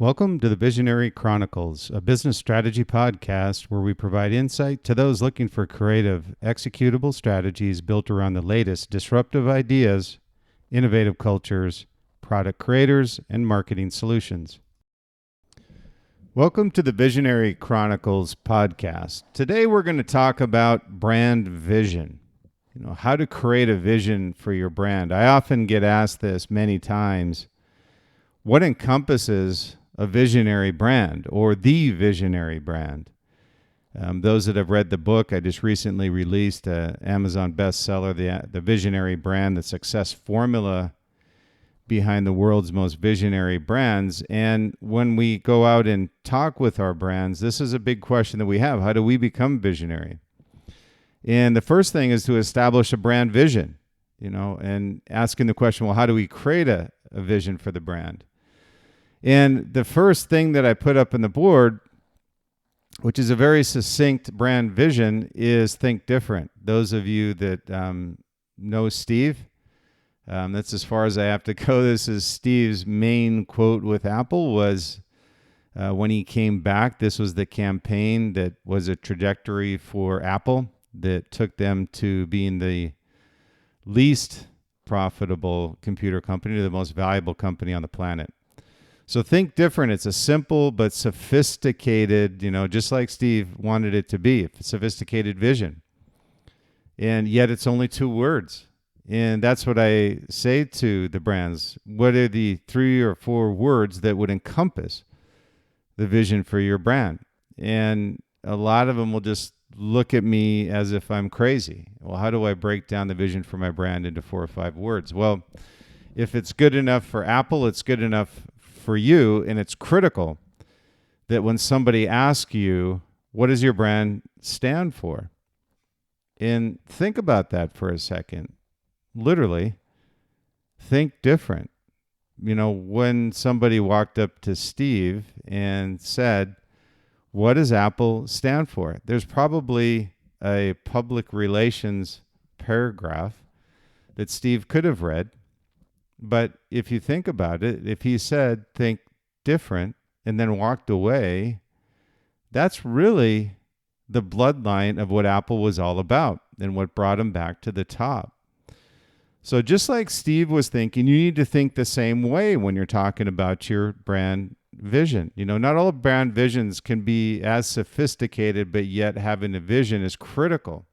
Welcome to the Visionary Chronicles, a business strategy podcast where we provide insight to those looking for creative, executable strategies built around the latest disruptive ideas, innovative cultures, product creators, and marketing solutions. Welcome to the Visionary Chronicles podcast. Today we're going to talk about brand vision. How to create a vision for your brand. I often get asked this many times. What encompasses a visionary brand or the visionary brand? Those that have read the book, I just recently released an Amazon bestseller, the Visionary Brand, the Success Formula behind the world's most visionary brands. And when we go out and talk with our brands, this is a big question that we have. How do we become visionary? And the first thing is to establish a brand vision, and asking the question, well, how do we create a vision for the brand? And the first thing that I put up on the board, which is a very succinct brand vision, is think different. Those of you that know Steve, that's as far as I have to go. This is Steve's main quote with Apple was when he came back. This was the campaign that was a trajectory for Apple that took them to being the least profitable computer company to the most valuable company on the planet. So think different. It's a simple but sophisticated, just like Steve wanted it to be, a sophisticated vision. And yet it's only 2 words. And that's what I say to the brands. What are the 3 or 4 words that would encompass the vision for your brand? And a lot of them will just look at me as if I'm crazy. Well, how do I break down the vision for my brand into 4 or 5 words? Well, if it's good enough for Apple, it's good enough for you, and it's critical that when somebody asks you, what does your brand stand for? And think about that for a second. Literally, think different. When somebody walked up to Steve and said, what does Apple stand for? There's probably a public relations paragraph that Steve could have read. But if you think about it, if he said, think different, and then walked away, that's really the bloodline of what Apple was all about and what brought him back to the top. So just like Steve was thinking, you need to think the same way when you're talking about your brand vision. Not all brand visions can be as sophisticated, but yet having a vision is critical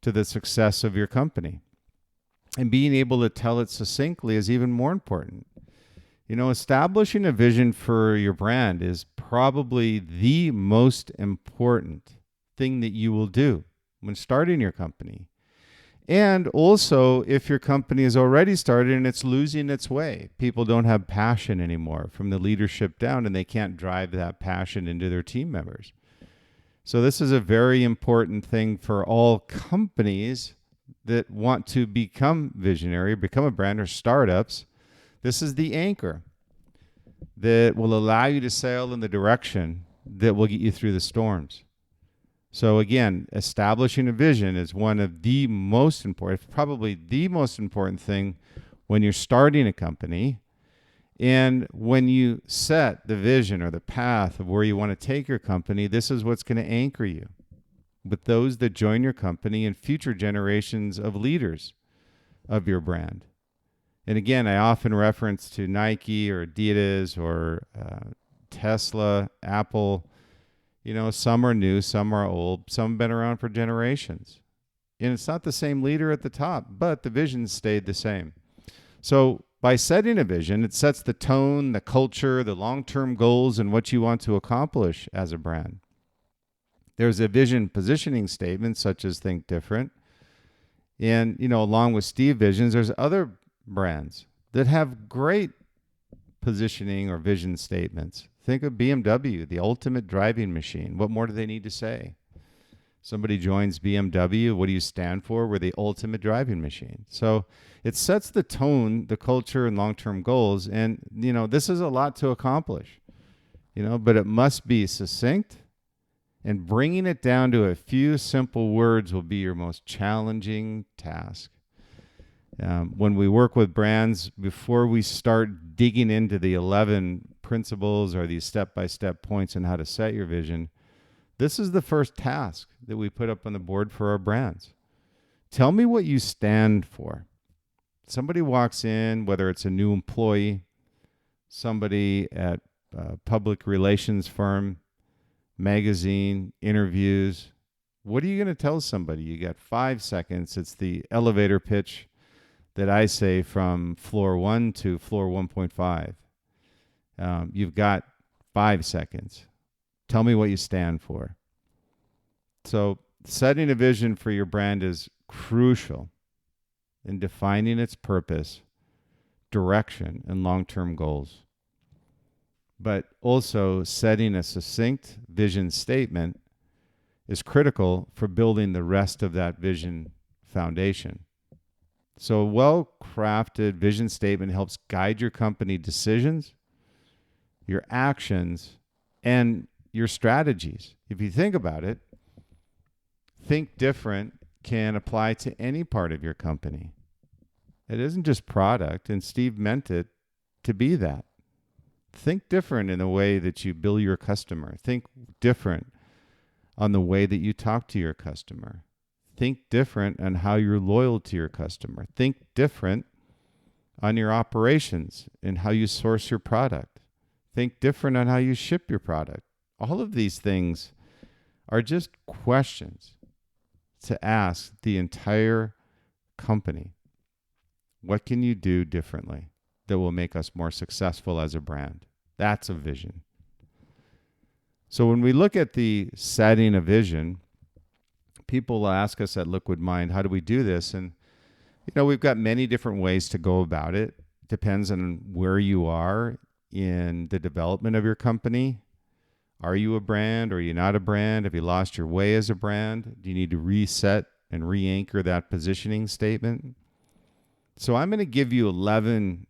to the success of your company. And being able to tell it succinctly is even more important. Establishing a vision for your brand is probably the most important thing that you will do when starting your company. And also, if your company is already started and it's losing its way, people don't have passion anymore from the leadership down, and they can't drive that passion into their team members. So this is a very important thing for all companies that want to become visionary, become a brand, or startups. This is the anchor that will allow you to sail in the direction that will get you through the storms. So again, establishing a vision is one of the most important, probably the most important thing when you're starting a company. And when you set the vision or the path of where you want to take your company, this is what's going to anchor you with those that join your company and future generations of leaders of your brand. And again, I often reference to Nike or Adidas or Tesla, Apple. Some are new, some are old, some have been around for generations. And it's not the same leader at the top, but the vision stayed the same. So by setting a vision, it sets the tone, the culture, the long-term goals, and what you want to accomplish as a brand. There's a vision positioning statement such as think different. And, along with Steve Visions, there's other brands that have great positioning or vision statements. Think of BMW, the ultimate driving machine. What more do they need to say? Somebody joins BMW, what do you stand for? We're the ultimate driving machine. So it sets the tone, the culture, and long-term goals. And, this is a lot to accomplish, but it must be succinct. And bringing it down to a few simple words will be your most challenging task. When we work with brands, before we start digging into the 11 principles or these step-by-step points on how to set your vision, this is the first task that we put up on the board for our brands. Tell me what you stand for. Somebody walks in, whether it's a new employee, somebody at a public relations firm, magazine, interviews. What are you going to tell somebody? You got 5 seconds. It's the elevator pitch that I say from floor 1 to floor 1.5. You've got 5 seconds. Tell me what you stand for. So setting a vision for your brand is crucial in defining its purpose, direction, and long-term goals. But also setting a succinct vision statement is critical for building the rest of that vision foundation. So a well-crafted vision statement helps guide your company decisions, your actions, and your strategies. If you think about it, think different can apply to any part of your company. It isn't just product, and Steve meant it to be that. Think different in the way that you bill your customer. Think different on the way that you talk to your customer. Think different on how you're loyal to your customer. Think different on your operations and how you source your product. Think different on how you ship your product. All of these things are just questions to ask the entire company. What can you do differently that will make us more successful as a brand? That's a vision. So when we look at the setting a vision, people ask us at Liquid Mind, how do we do this? And, we've got many different ways to go about it. Depends on where you are in the development of your company. Are you a brand? Or are you not a brand? Have you lost your way as a brand? Do you need to reset and re-anchor that positioning statement? So I'm going to give you 11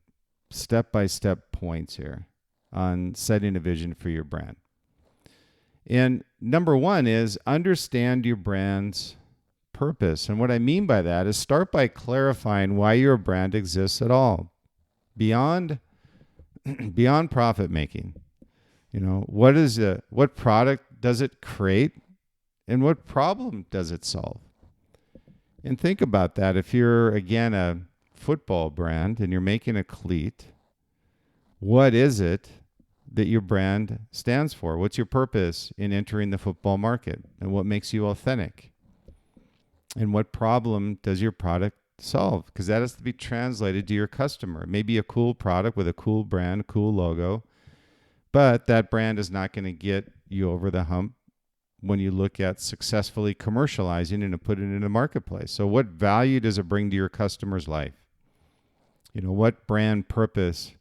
step-by-step points here on setting a vision for your brand. And number one is understand your brand's purpose. And what I mean by that is start by clarifying why your brand exists at all. Beyond profit making. What product does it create and what problem does it solve? And think about that. If you're, again, a football brand and you're making a cleat, what is it that your brand stands for? What's your purpose in entering the football market? And what makes you authentic? And what problem does your product solve? Because that has to be translated to your customer. Maybe a cool product with a cool brand, a cool logo, but that brand is not going to get you over the hump when you look at successfully commercializing and to put it in the marketplace. So what value does it bring to your customer's life? What brand purpose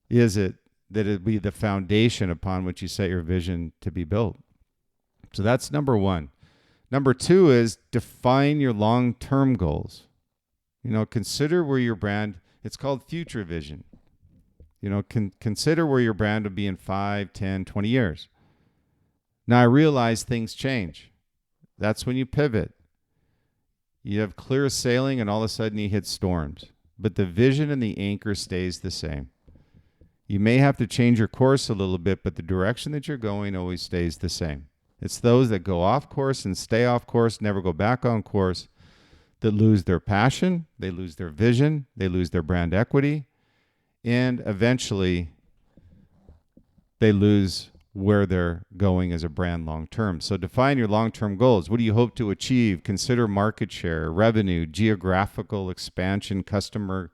is it that it be the foundation upon which you set your vision to be built? So that's number one. Number two is define your long-term goals. Consider where your brand, it's called future vision. Consider where your brand will be in 5, 10, 20 years. Now, I realize things change. That's when you pivot. You have clear sailing and all of a sudden you hit storms. But the vision and the anchor stays the same. You may have to change your course a little bit, but the direction that you're going always stays the same. It's those that go off course and stay off course, never go back on course, that lose their passion, they lose their vision, they lose their brand equity, and eventually they lose where they're going as a brand long term. So define your long-term goals. What do you hope to achieve? Consider market share, revenue, geographical expansion, customer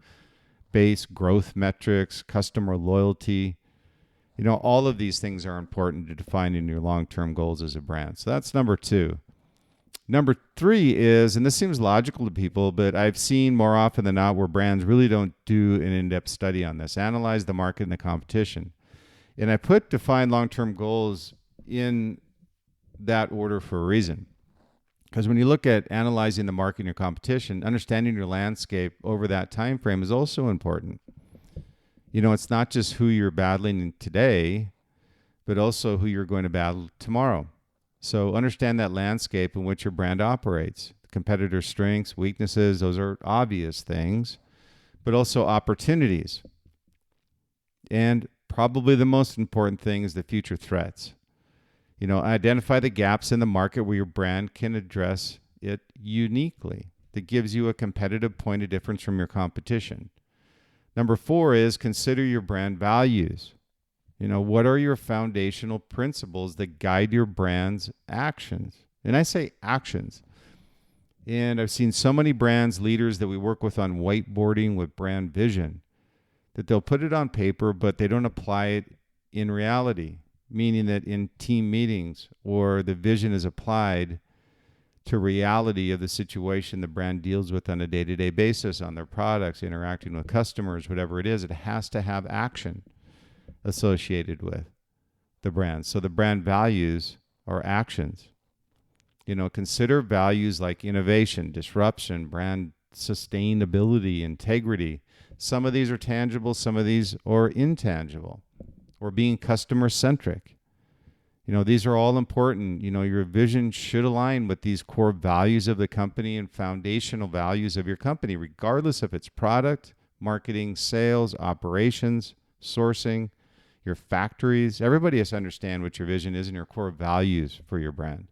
base, growth metrics, customer loyalty. All of these things are important to defining your long-term goals as a brand. So that's number two. Number three is, and this seems logical to people, but I've seen more often than not where brands really don't do an in-depth study on this. Analyze the market and the competition. And I put define long-term goals in that order for a reason. Because when you look at analyzing the market and your competition, understanding your landscape over that time frame is also important. It's not just who you're battling today, but also who you're going to battle tomorrow. So understand that landscape in which your brand operates. Competitor strengths, weaknesses, those are obvious things, but also opportunities. And probably the most important thing is the future threats. Identify the gaps in the market where your brand can address it uniquely. That gives you a competitive point of difference from your competition. Number 4 is consider your brand values. What are your foundational principles that guide your brand's actions? And I say actions. And I've seen so many brands, leaders that we work with on whiteboarding with brand vision, that they'll put it on paper, but they don't apply it in reality, meaning that in team meetings or the vision is applied to reality of the situation the brand deals with on a day-to-day basis on their products, interacting with customers, whatever it is, it has to have action associated with the brand. So the brand values are actions. Consider values like innovation, disruption, brand sustainability, integrity. Some of these are tangible, some of these are intangible, or being customer-centric. These are all important. Your vision should align with these core values of the company and foundational values of your company, regardless if it's product, marketing, sales, operations, sourcing, your factories. Everybody has to understand what your vision is and your core values for your brand.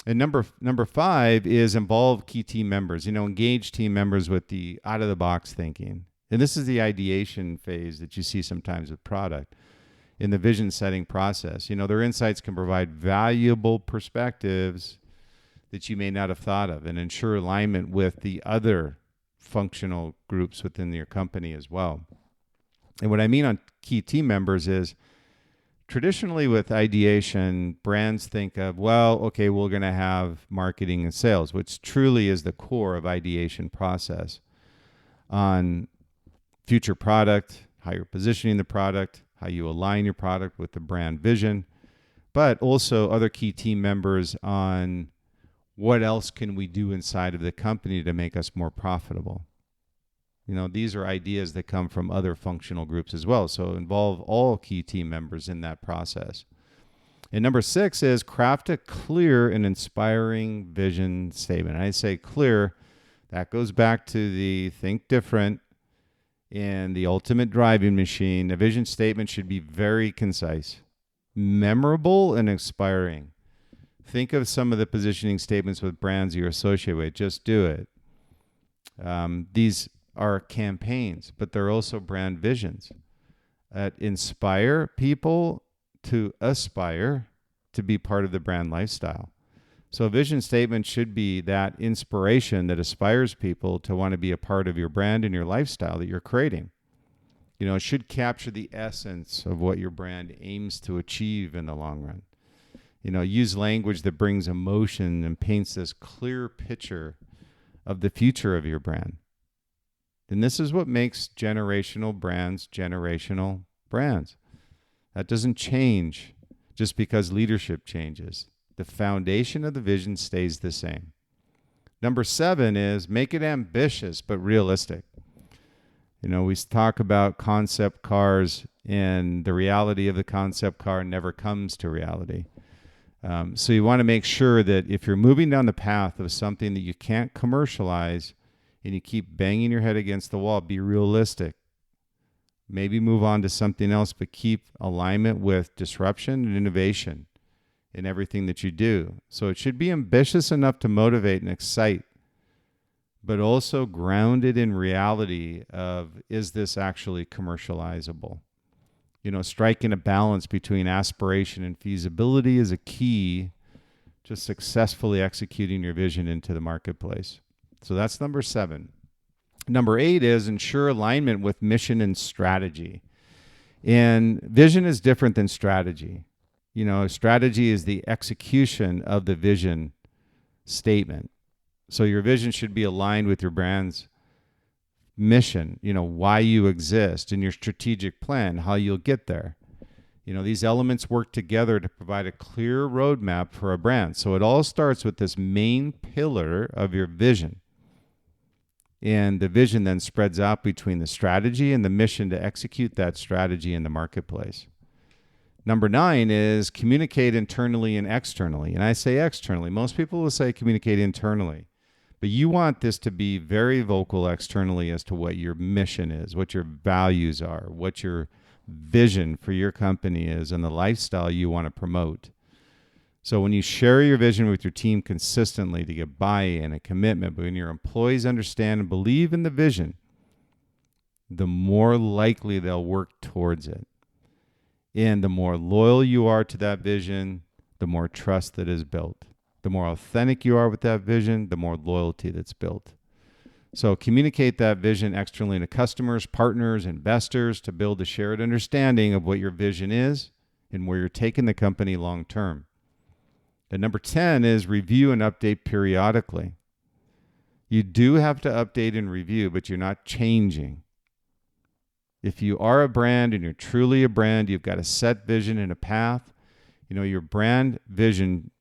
And number 5 is involve key team members. Engage team members with the out-of-the-box thinking. And this is the ideation phase that you see sometimes with product. In the vision setting process, their insights can provide valuable perspectives that you may not have thought of and ensure alignment with the other functional groups within your company as well. And what I mean on key team members is traditionally with ideation, brands think of, we're going to have marketing and sales, which truly is the core of ideation process on future product, how you're positioning the product, how you align your product with the brand vision, but also other key team members on what else can we do inside of the company to make us more profitable. These are ideas that come from other functional groups as well. So involve all key team members in that process. And number 6 is craft a clear and inspiring vision statement. And I say clear, that goes back to the think different and the ultimate driving machine. A vision statement should be very concise, memorable, and inspiring. Think of some of the positioning statements with brands you're associated with. Just do it. These are campaigns, but they're also brand visions that inspire people to aspire to be part of the brand lifestyle. So a vision statement should be that inspiration that aspires people to want to be a part of your brand and your lifestyle that you're creating. It should capture the essence of what your brand aims to achieve in the long run. Use language that brings emotion and paints this clear picture of the future of your brand. And this is what makes generational brands. That doesn't change just because leadership changes. The foundation of the vision stays the same. Number 7 is make it ambitious but realistic. We talk about concept cars, and the reality of the concept car never comes to reality. So you want to make sure that if you're moving down the path of something that you can't commercialize and you keep banging your head against the wall, be realistic. Maybe move on to something else, but keep alignment with disruption and innovation in everything that you do. So it should be ambitious enough to motivate and excite, but also grounded in reality of, is this actually commercializable? Striking a balance between aspiration and feasibility is a key to successfully executing your vision into the marketplace. So that's number 7. Number 8 is ensure alignment with mission and strategy. And vision is different than strategy. Strategy is the execution of the vision statement. So your vision should be aligned with your brand's mission, why you exist, and your strategic plan, how you'll get there. These elements work together to provide a clear roadmap for a brand. So it all starts with this main pillar of your vision. And the vision then spreads out between the strategy and the mission to execute that strategy in the marketplace. Number 9 is communicate internally and externally. And I say externally. Most people will say communicate internally. But you want this to be very vocal externally as to what your mission is, what your values are, what your vision for your company is and the lifestyle you want to promote. So when you share your vision with your team consistently to get buy-in and commitment, but when your employees understand and believe in the vision, the more likely they'll work towards it. And the more loyal you are to that vision, the more trust that is built. The more authentic you are with that vision, the more loyalty that's built. So communicate that vision externally to customers, partners, investors to build a shared understanding of what your vision is and where you're taking the company long term. And number 10 is review and update periodically. You do have to update and review, but you're not changing. If you are a brand and you're truly a brand, you've got a set vision and a path. Your brand vision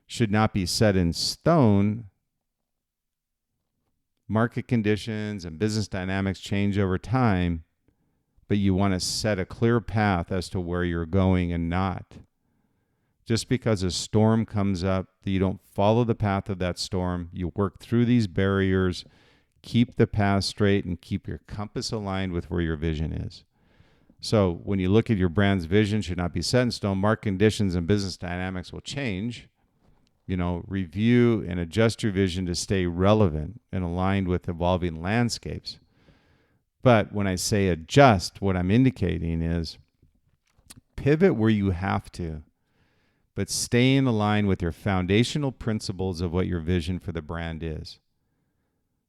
should not be set in stone. Market conditions and business dynamics change over time, but you want to set a clear path as to where you're going and not. Just because a storm comes up, that you don't follow the path of that storm. You work through these barriers, keep the path straight, and keep your compass aligned with where your vision is. So when you look at your brand's vision, should not be set in stone. Market conditions and business dynamics will change. Review and adjust your vision to stay relevant and aligned with evolving landscapes. But when I say adjust, what I'm indicating is pivot where you have to, but stay in line with your foundational principles of what your vision for the brand is.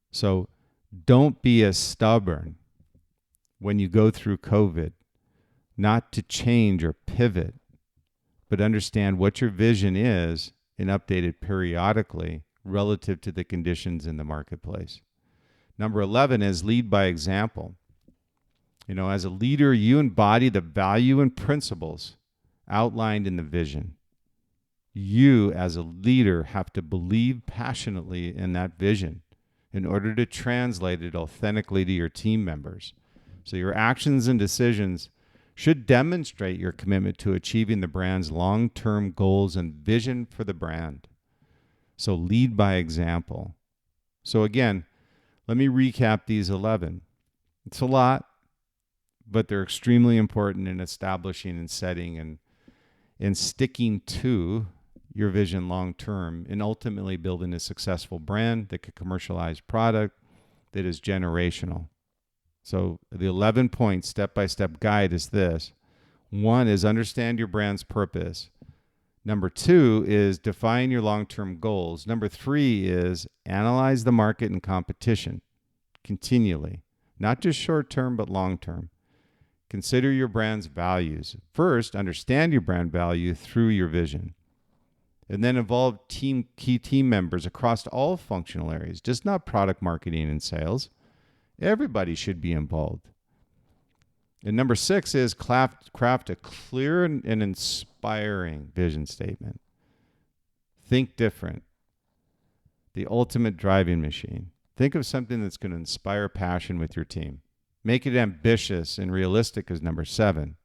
So don't be as stubborn when you go through COVID, not to change or pivot, but understand what your vision is and update it periodically relative to the conditions in the marketplace. Number 11 is lead by example. As a leader, you embody the value and principles outlined in the vision. You, as a leader, have to believe passionately in that vision in order to translate it authentically to your team members. So your actions and decisions should demonstrate your commitment to achieving the brand's long-term goals and vision for the brand. So lead by example. So again, let me recap these 11. It's a lot, but they're extremely important in establishing and setting and sticking to your vision long-term and ultimately building a successful brand that could commercialize product that is generational. So the 11-point step-by-step guide is this. 1 is understand your brand's purpose. Number 2 is define your long-term goals. Number 3 is analyze the market and competition continually, not just short-term, but long-term. Consider your brand's values. First, understand your brand value through your vision. And then involve key team members across all functional areas, just not product marketing and sales. Everybody should be involved. And number 6 is craft a clear and inspiring vision statement. Think different. The ultimate driving machine. Think of something that's going to inspire passion with your team. Make it ambitious and realistic is number 7.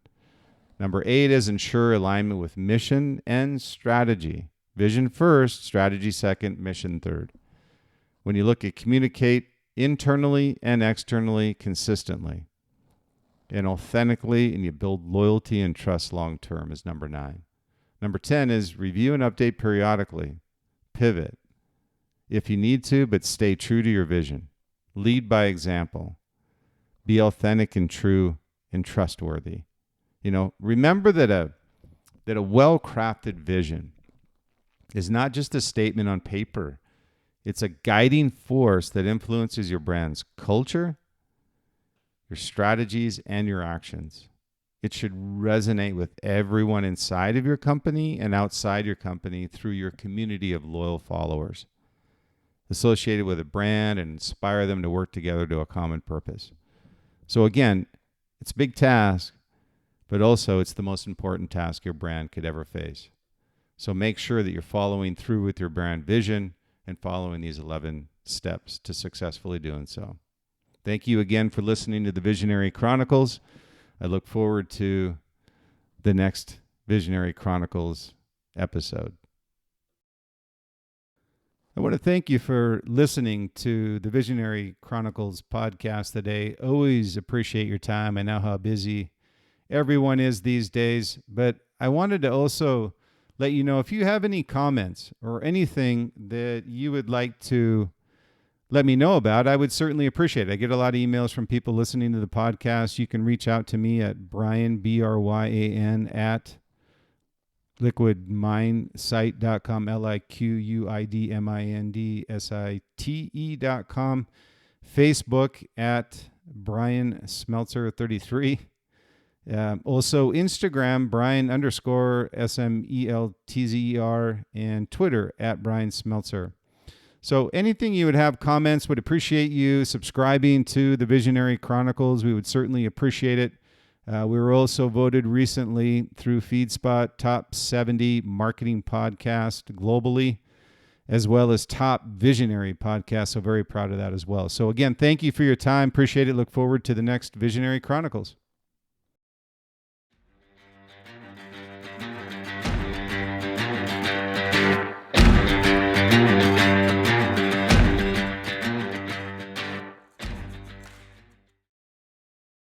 Number 8 is ensure alignment with mission and strategy. Vision first, strategy second, mission third. When you look at communicate internally and externally consistently and authentically, and you build loyalty and trust long term is number 9. Number 10 is review and update periodically. Pivot if you need to, but stay true to your vision. Lead by example. Be authentic and true and trustworthy. Remember that a well-crafted vision is not just a statement on paper. It's a guiding force that influences your brand's culture, your strategies, and your actions. It should resonate with everyone inside of your company and outside your company through your community of loyal followers associated with a brand and inspire them to work together to a common purpose. So again, it's a big task, but also it's the most important task your brand could ever face. So make sure that you're following through with your brand vision and following these 11 steps to successfully doing so. Thank you again for listening to the Visionary Chronicles. I look forward to the next Visionary Chronicles episode. I want to thank you for listening to the Visionary Chronicles podcast today. Always appreciate your time. I know how busy everyone is these days. But I wanted to also let you know if you have any comments or anything that you would like to let me know about, I would certainly appreciate it. I get a lot of emails from people listening to the podcast. You can reach out to me at Brian, Bryan, at liquidmindsite.com, liquidmindsite.com, Facebook at Brian Smeltzer 33. Also Instagram, Brian_SMELTZER, and Twitter at Brian Smeltzer. So anything you would have comments, would appreciate you subscribing to the Visionary Chronicles. We would certainly appreciate it. We were also voted recently through FeedSpot top 70 marketing podcast globally, as well as top visionary podcast. So very proud of that as well. So again, thank you for your time. Appreciate it. Look forward to the next Visionary Chronicles.